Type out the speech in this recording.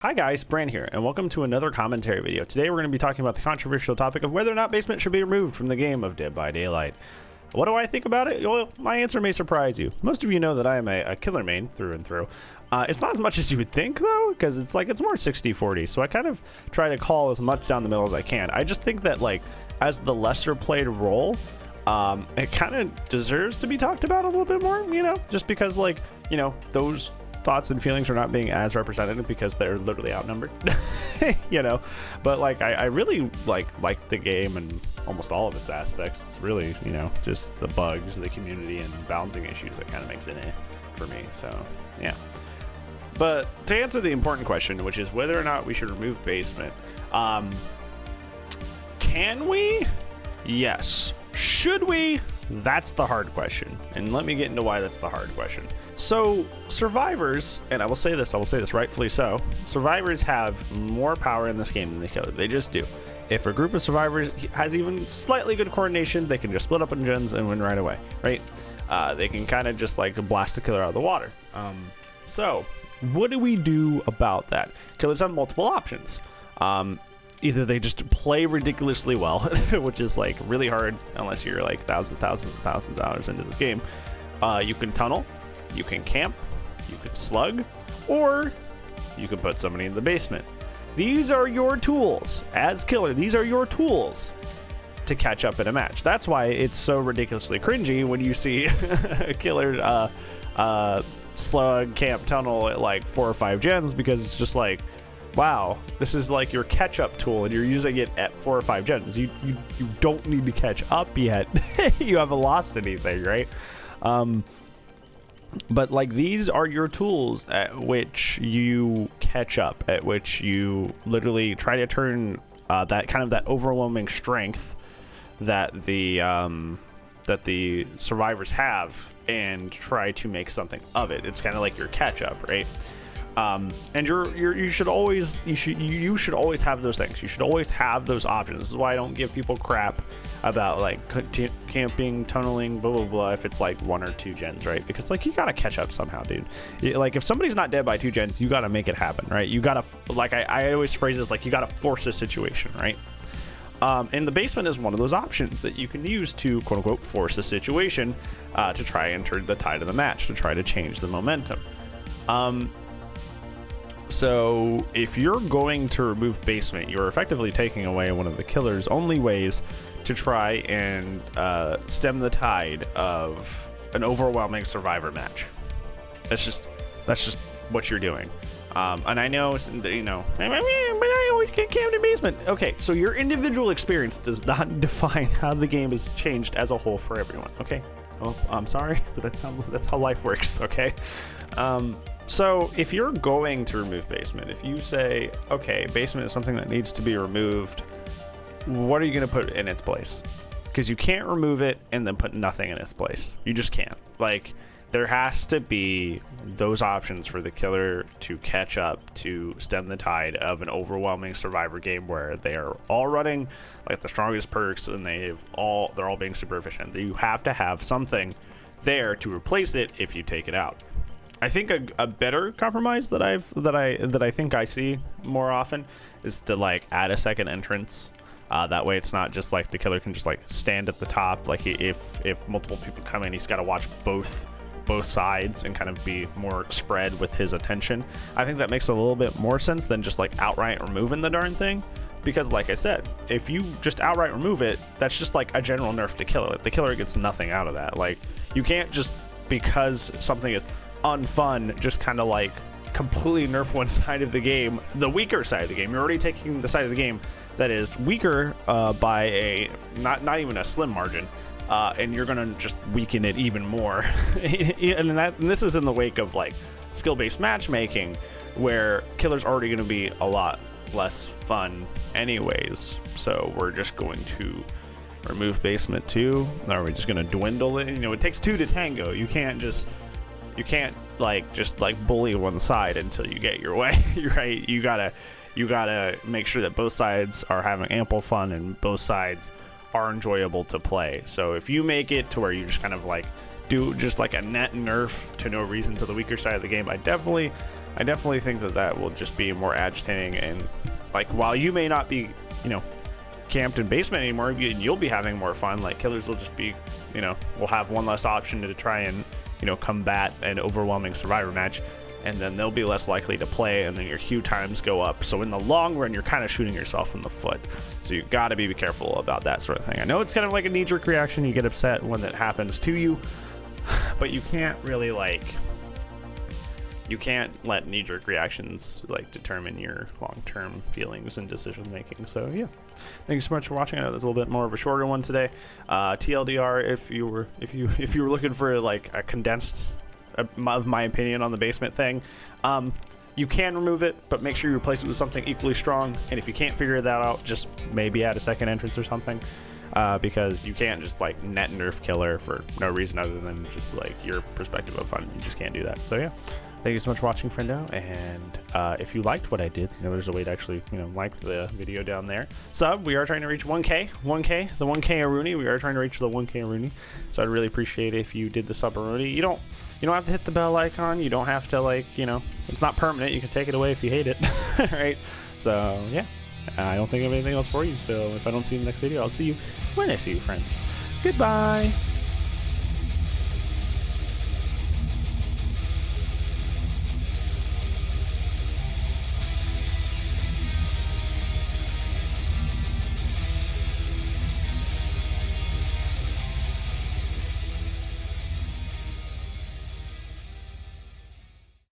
Hi guys, Bran here, and welcome to another commentary video. Today we're going to be talking about the controversial topic of whether or not basement should be removed from the game of Dead by Daylight. What do I think about it? Well, my answer may surprise you. Most of you know that I am a killer main through and through. It's not as much as you would think though, because it's more 60-40, so I kind of try to call as much down the middle as I can. I just think that as the lesser played role, it kind of deserves to be talked about a little bit more, just because those thoughts and feelings are not being as represented because they're literally outnumbered. But I really like the game and almost all of its aspects. It's really just the bugs, the community, and balancing issues that kind of makes it for me. So yeah, but to answer the important question, which is whether or not we should remove basement, can we? Yes. Should we? That's the hard question, and let me get into why that's the hard question. So survivors, and I will say this rightfully so, survivors have more power in this game than the killer. They just do. If a group of survivors has even slightly good coordination, they can just split up in gens and win right away, right? They can kind of just blast the killer out of the water. So what do we do about that? Killers have multiple options. Either they just play ridiculously well, which is really hard unless you're thousands of hours into this game. You can tunnel, you can camp, you can slug, or you can put somebody in the basement. These are your tools as killer. These are your tools to catch up in a match. That's why it's so ridiculously cringy when you see a killer slug, camp, tunnel at 4 or 5 gens, because it's just wow, this is your catch-up tool and you're using it at 4 or 5 gens. You don't need to catch up yet. You haven't lost anything, right? But these are your tools at which you catch up, at which you literally try to turn that overwhelming strength that the survivors have and try to make something of it. It's kind of like your catch-up, right? And you should always have those things. You should always have those options. This is why I don't give people crap about camping, tunneling, blah blah blah, if it's 1 or 2 gens, right? Because you gotta catch up somehow, dude. If somebody's not dead by 2 gens, you gotta make it happen, right? You gotta I always phrase this you gotta force a situation, right? And the basement is one of those options that you can use to quote unquote force a situation, to try and turn the tide of the match, to try to change the momentum. So if you're going to remove basement, you're effectively taking away one of the killer's only ways to try and stem the tide of an overwhelming survivor match. That's just what you're doing. And I know, but I always get camped in basement. Okay, so your individual experience does not define how the game is changed as a whole for everyone. Okay, well, I'm sorry, but that's how life works. Okay. So if you're going to remove basement, if you say, okay, basement is something that needs to be removed, what are you going to put in its place? Because you can't remove it and then put nothing in its place. You just can't. There has to be those options for the killer to catch up, to stem the tide of an overwhelming survivor game where they are all running the strongest perks and they're all being super efficient. You have to have something there to replace it if you take it out. I think a better compromise that I think I see more often is to add a second entrance. That way it's not just the killer can just stand at the top. If multiple people come in, he's got to watch both sides and kind of be more spread with his attention. I think that makes a little bit more sense than just outright removing the darn thing. Because like I said, if you just outright remove it, that's just a general nerf to killer. The killer gets nothing out of that. You can't just, because something is unfun, just kind of completely nerf one side of the game, the weaker side of the game. You're already taking the side of the game that is weaker by a not even a slim margin, and you're gonna just weaken it even more. and this is in the wake of skill-based matchmaking, where killer's already gonna be a lot less fun anyways. So we're just going to remove basement too. Or are we just gonna dwindle it? It takes 2 to tango. You can't just bully one side until you get your way, right? You gotta make sure that both sides are having ample fun and both sides are enjoyable to play. So if you make it to where you just kind of do just a net nerf to no reason to the weaker side of the game, I definitely I definitely think that will just be more agitating, and like while you may not be, camped in basement anymore, you'll be having more fun. Like killers will just be, will have one less option to try and, combat an overwhelming survivor match, and then they'll be less likely to play, and then your queue times go up. So in the long run, you're kind of shooting yourself in the foot. So you got to be careful about that sort of thing. I know it's kind of like a knee-jerk reaction. You get upset when that happens to you, but you can't really you can't let knee-jerk reactions determine your long-term feelings and decision-making. So yeah, thank you so much for watching. I know there's a little bit more of a shorter one today. TLDR, if you were looking for a condensed of my opinion on the basement thing, you can remove it, but make sure you replace it with something equally strong. And if you can't figure that out, just maybe add a second entrance or something, because you can't just net nerf killer for no reason other than just your perspective of fun. You just can't do that. So yeah, thank you so much for watching, friendo. And if you liked what I did, there's a way to actually like the video down there. Sub, we are trying to reach 1K, the 1K Aruni. We are trying to reach the 1K Aruni. So I'd really appreciate it if you did the sub Aruni. You don't have to hit the bell icon. You don't have to it's not permanent. You can take it away if you hate it. Right? So yeah, I don't think I have anything else for you. So if I don't see you in the next video, I'll see you when I see you, friends. Goodbye.